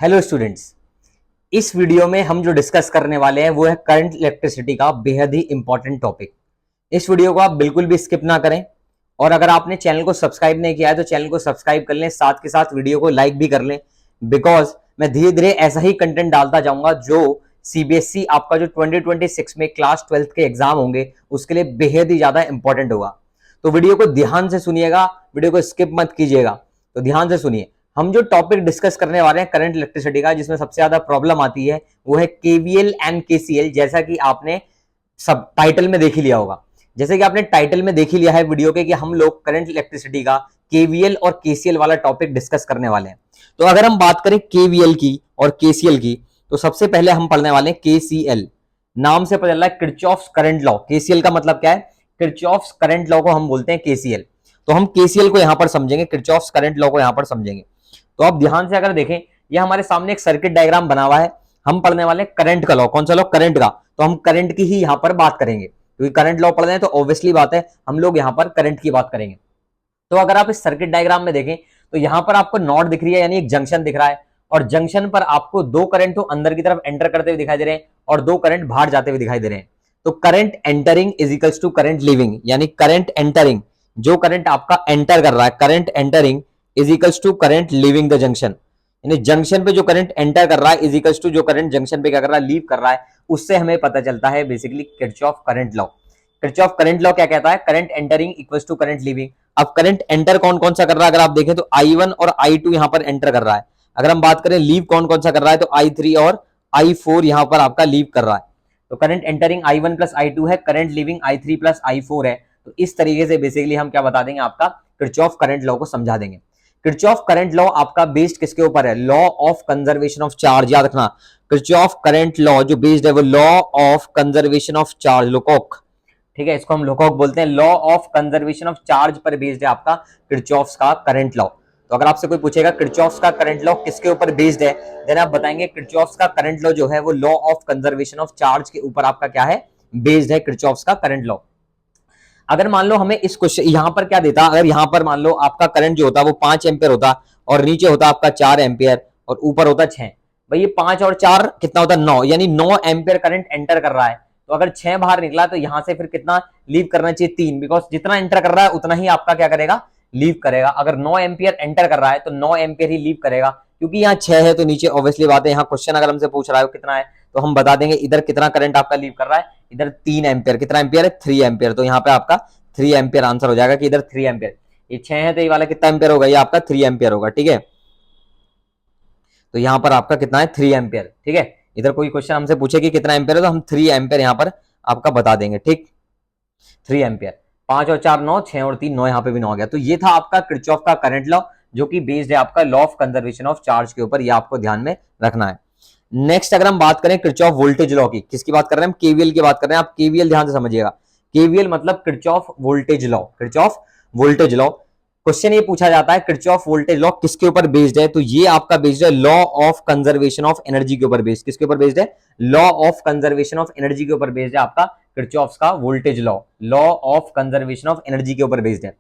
Hello students, इस video में हम जो डिस्कस करने वाले हैं वो है करंट इलेक्ट्रिसिटी का बेहद ही इंपॉर्टेंट टॉपिक। इस वीडियो को आप बिल्कुल भी स्किप ना करें और अगर आपने चैनल को सब्सक्राइब नहीं किया है तो चैनल को सब्सक्राइब कर लें, साथ के साथ वीडियो को लाइक भी कर लें, बिकॉज मैं धीरे धीरे ऐसा ही कंटेंट डालता जाऊंगा जो सीबीएसई आपका जो 2026 में क्लास 12th के एग्जाम होंगे उसके लिए बेहद ही ज्यादा इंपॉर्टेंट होगा। तो वीडियो को ध्यान से सुनिएगा, वीडियो को स्किप मत कीजिएगा। तो ध्यान से सुनिए, हम जो टॉपिक डिस्कस करने वाले हैं करंट इलेक्ट्रिसिटी का, जिसमें सबसे ज्यादा प्रॉब्लम आती है वो है केवीएल एंड केसीएल। जैसा कि आपने सब टाइटल में देख ही लिया होगा, जैसे कि आपने टाइटल में देख ही लिया है वीडियो के कि हम लोग करंट इलेक्ट्रिसिटी का केवीएल और केसीएल वाला टॉपिक डिस्कस करने वाले हैं। तो अगर हम बात करें केवीएल की और केसीएल की, तो सबसे पहले हम पढ़ने वाले हैं केसीएल। नाम से पता चल रहा है किरचॉफ्स करंट लॉ। केसीएल का मतलब क्या है? किरचॉफ्स करंट लॉ को हम बोलते हैं केसीएल। तो हम केसीएल को यहां पर समझेंगे, किरचॉफ्स करंट लॉ को यहां पर समझेंगे। तो आप ध्यान से अगर देखें, ये हमारे सामने एक सर्किट डायग्राम बना हुआ है। हम पढ़ने वाले करंट का लॉ। कौन सा लॉ? करंट का। तो हम करंट की ही यहां पर बात करेंगे, क्योंकि करंट लॉ पढ़ रहे हैं तो ऑब्वियसली बात है हम लोग यहां पर करंट की बात करेंगे। तो अगर आप इस सर्किट डायग्राम में देखें तो यहां पर आपको नॉट दिख रही है, यानी एक जंक्शन दिख रहा है, और जंक्शन पर आपको दो करंट तो अंदर की तरफ एंटर करते हुए दिखाई दे रहे हैं और दो करंट बाहर जाते हुए दिखाई दे रहे हैं। तो current entering is equals to current leaving, यानी करंट एंटरिंग, जो करंट आपका एंटर कर रहा है, current entering is equals to current leaving the junction. यानी जंक्शन पे जो करंट एंटर कर रहा है इज इक्वल्स टू जो करंट जंक्शन पे क्या कर रहा है, लीव कर रहा है। उससे हमें पता चलता है basically Kirchhoff current law. Kirchhoff current law क्या कहता है? Current entering equals to current leaving. अब करंट एंटर कौन कौन सा कर रहा है? अगर आप देखें तो I1 और I2 यहां पर एंटर कर रहा है। अगर हम बात करें लीव कौन कौन सा कर रहा है, तो I3 और I4 यहां पर आपका लीव कर रहा है। तो current entering I1 plus I2 है, current leaving I3 plus I4 है। तो इस तरीके से बेसिकली हम क्या बता देंगे, आपका किरचॉफ करंट लॉ को समझा देंगे। किरचॉफ करंट लॉ आपका बेस्ड किसके ऊपर है? Law of conservation of charge. याद रखना, किरचॉफ करंट लॉ जो बेस्ड है वो law of conservation of charge, Lowcock. ठीक है, इसको हम लोकॉक बोलते हैं। Law of conservation of charge पर बेस्ड है आपका किरचॉफ्स का करंट लॉ। तो अगर आपसे कोई पूछेगा किरचॉफ्स का करंट लॉ किसके ऊपर बेस्ड है, देन आप बताएंगे किरचॉफ्स का करंट लॉ जो है वो law of conservation of charge के ऊपर आपका क्या है, बेस्ड है किरचॉफ्स का करंट लॉ। अगर मान लो हमें इस क्वेश्चन यहां पर क्या देता, अगर यहां पर मान लो आपका करंट जो होता वो 5 एम्पियर होता और नीचे होता आपका 4 एम्पियर और ऊपर होता 6। भाई ये 5 और 4 कितना होता? 9, यानी 9 एम्पियर करंट एंटर कर रहा है। तो अगर 6 बाहर निकला तो यहां से फिर कितना लीव करना चाहिए? 3, बिकॉज जितना एंटर कर रहा है उतना ही आपका क्या करेगा, लीव करेगा। अगर 9 एम्पियर एंटर कर रहा है तो 9 एम्पियर ही लीव करेगा, क्योंकि यहाँ 6 है तो नीचे ऑब्वियसली बात है, यहाँ क्वेश्चन अगर हमसे पूछ रहा है कितना है तो हम बता देंगे इधर कितना करंट आपका लीव कर रहा है, इधर 3 एम्पियर। कितना एम्पियर है? 3 एम्पियर। तो यहाँ पे आपका 3 एम्पियर आंसर हो जाएगा कि इधर 3 एम्पियर। ये 6 है तो ये वाला कितना एम्पियर होगा? ये आपका 3 एम्पियर होगा। ठीक है, तो यहां पर आपका कितना है? 3 एम्पियर। ठीक है, इधर कोई क्वेश्चन हमसे पूछे कि कितना एम्पियर है तो हम 3 एम्पियर यहां पर आपका बता देंगे। ठीक, 3 एम्पियर। 5 और 4 9, 6 और 3 9, यहां पे भी 9 आ गया। तो ये था आपका किरचॉफ का करंट लॉ, जो कि बेस्ड है आपका law of conservation of charge के ऊपर। ये आपको ध्यान में रखना है। नेक्स्ट अगर हम बात करें किरचॉफ वोल्टेज लॉ की, किसकी बात कर रहे हैं हम? केवीएल की बात कर रहे हैं। आप केवीएल ध्यान से समझिएगा। केवीएल मतलब Kirchhoff voltage law. Kirchhoff voltage law, question ये पूछा जाता है किरचॉफ वोल्टेज लॉ किसके ऊपर बेस्ड है, तो ये आपका बेस्ड है law of conservation of energy के ऊपर बेस्ड। किसके ऊपर बेस्ड है? Law of conservation of energy के ऊपर बेस्ड है आपका किरचॉफ्स का voltage law. Law of conservation of energy के ऊपर बेस्ड है।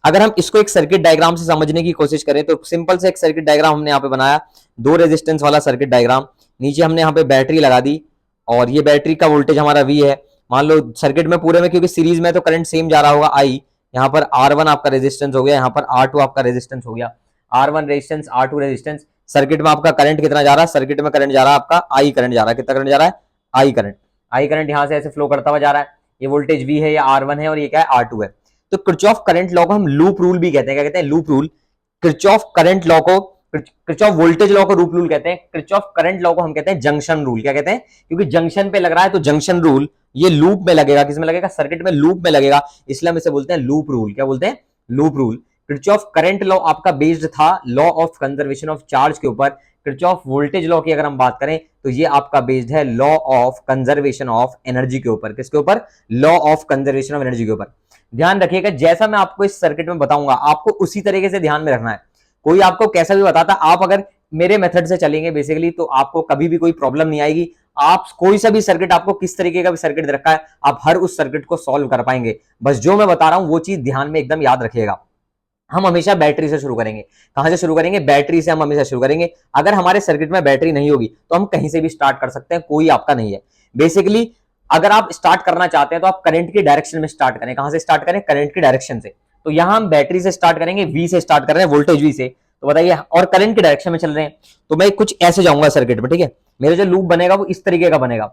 अगर हम इसको एक सर्किट डायग्राम से समझने की कोशिश करें तो सिंपल से एक सर्किट डायग्राम हमने यहाँ पे बनाया, 2 रेजिस्टेंस वाला सर्किट डायग्राम। नीचे हमने यहाँ पे बैटरी लगा दी और ये बैटरी का वोल्टेज हमारा V है। मान लो सर्किट में पूरे में, क्योंकि सीरीज में तो करंट सेम जा रहा होगा I, यहाँ पर R1 आपका रेजिस्टेंस हो गया, यहाँ पर R2 आपका रेजिस्टेंस हो गया। R1 resistance, R2 resistance. Circuit में आपका करंट कितना जा रहा है? सर्किट में करंट जा रहा है आपका I करंट जा रहा है। कितना करंट जा रहा है? I current. I करंट यहाँ से ऐसे फ्लो करता हुआ जा रहा है। ये वोल्टेज V है, ये R1 है और ये क्या है? R2 है। तो किरचॉफ करंट लॉ को हम लूप रूल भी कहते हैं। क्या कहते हैं? Loop rule. Kirchhoff current law को, किरचॉफ वोल्टेज लॉ को लूप रूल कहते हैं। किरचॉफ करंट लॉ को हम कहते हैं जंक्शन रूल। क्या कहते हैं? क्योंकि जंक्शन पे लग रहा है तो जंक्शन रूल ये लूप में लगेगा। किसमें लगेगा? सर्किट में लूप में लगेगा, इसलिए हम इसे बोलते हैं लूप रूल। क्या बोलते हैं? Loop rule. Kirchhoff current law आपका बेस्ड था law of conservation of charge के ऊपर। किरचॉफ वोल्टेज लॉ की अगर हम बात करें तो ये आपका बेस्ड है law of conservation of energy के ऊपर। किसके ऊपर? Law of conservation of energy के ऊपर। ध्यान रखिएगा, जैसा मैं आपको इस सर्किट में बताऊंगा आपको उसी तरीके से ध्यान में रखना है। कोई आपको कैसा भी बताता, आप अगर मेरे मेथड से चलेंगे बेसिकली तो आपको कभी भी कोई प्रॉब्लम नहीं आएगी। आप कोई सा भी सर्किट, आपको किस तरीके का भी सर्किट दे रखा है, आप हर उस सर्किट को सॉल्व कर पाएंगे। बस जो मैं बता रहा हूं वो चीज ध्यान में एकदम याद रखिएगा। हम हमेशा बैटरी से शुरू करेंगे। कहां से शुरू करेंगे? बैटरी से हम हमेशा शुरू करेंगे। अगर हमारे सर्किट में बैटरी नहीं होगी तो हम कहीं से भी स्टार्ट कर सकते हैं, कोई आपका नहीं है। बेसिकली अगर आप स्टार्ट करना चाहते हैं तो आप करंट की डायरेक्शन में स्टार्ट करें। कहां से स्टार्ट करें? करंट की डायरेक्शन से। तो यहां हम बैटरी से स्टार्ट करेंगे, वी से स्टार्ट कर रहे हैं, वोल्टेज वी से। तो बताइए, और करंट की डायरेक्शन में चल रहे हैं तो मैं कुछ ऐसे जाऊंगा सर्किट में, ठीक है। मेरा जो लूप बनेगा वो इस तरीके का बनेगा।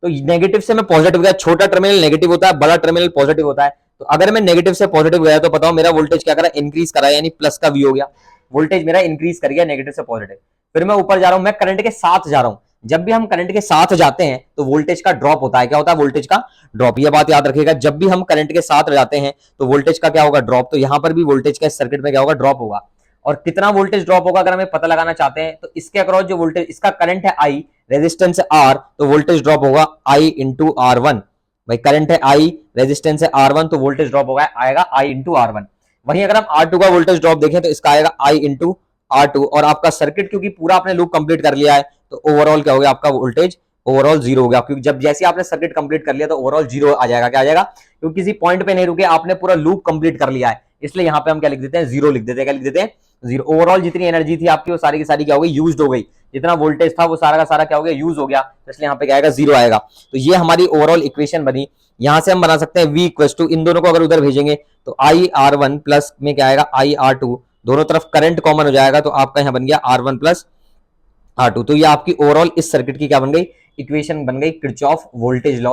तो नेगेटिव से मैं पॉजिटिव गया, छोटा टर्मिनल नेगेटिव होता है, बड़ा टर्मिनल पॉजिटिव होता है। तो अगर मैं नेगेटिव से पॉजिटिव गया तो बताओ मेरा वोल्टेज क्या करा? इंक्रीज करा, यानी प्लस का वी हो गया। वोल्टेज मेरा इंक्रीज कर गया नेगेटिव से पॉजिटिव। फिर मैं ऊपर जा रहा हूं, मैं करंट के साथ जा रहा हूं। जब भी हम करंट के साथ जाते हैं तो वोल्टेज का ड्रॉप होता है। क्या होता है? वोल्टेज का ड्रॉप। ये बात याद रखिएगा, जब भी हम करंट के साथ जाते हैं तो वोल्टेज का क्या होगा? ड्रॉप। तो यहां पर भी वोल्टेज का इस सर्किट में क्या होगा? ड्रॉप होगा। और कितना वोल्टेज ड्रॉप होगा अगर हमें पता लगाना चाहते हैं तो इसके अक्रॉस जो वोल्टेज, इसका करंट है आई, रेजिस्टेंस है आर, तो वोल्टेज ड्रॉप होगा आई इंटू आर वन। भाई करंट है आई, रेजिस्टेंस है आर वन, तो वोल्टेज ड्रॉप होगा आएगा आई इंटू आर वन। वहीं अगर हम आर टू का वोल्टेज ड्रॉप देखें तो इसका आएगा आई इंटू आर टू। और आपका सर्किट क्योंकि पूरा आपने लूप कंप्लीट कर लिया है तो ओवरऑल क्या हो गया? आपका वोल्टेज ओवरऑल जीरो हो गया, क्योंकि जब जैसे आपने सर्किट कंप्लीट कर लिया तो ओवरऑल जीरो आ जाएगा। क्या आ जाएगा? क्योंकि किसी पॉइंट पे नहीं रुके, आपने पूरा लूप कंप्लीट कर लिया है, इसलिए यहां पे हम क्या लिख देते हैं? जीरो लिख देते हैं। क्या लिख देते हैं? जीरो। ओवरऑल जितनी एनर्जी थी आपकी वो सारी की सारी क्या हो गई? यूज्ड हो गई। जितना वोल्टेज था वो सारा का सारा क्या हो गया? यूज हो गया। तो इसलिए यहाँ पे क्या आएगा? जीरो आएगा। तो ये हमारी ओवरऑल इक्वेशन बनी। यहां से हम बना सकते हैं v इक्वल टू, इन दोनों को अगर उधर भेजेंगे तो आई आर वन प्लस में क्या आएगा? I R two. दोनों तरफ करंट कॉमन हो जाएगा तो आपका यहां बन गया R one plus R two. तो ये आपकी ओवरऑल इस सर्किट की क्या बन गई? इक्वेशन बन गई किरचॉफ वोल्टेज लॉ।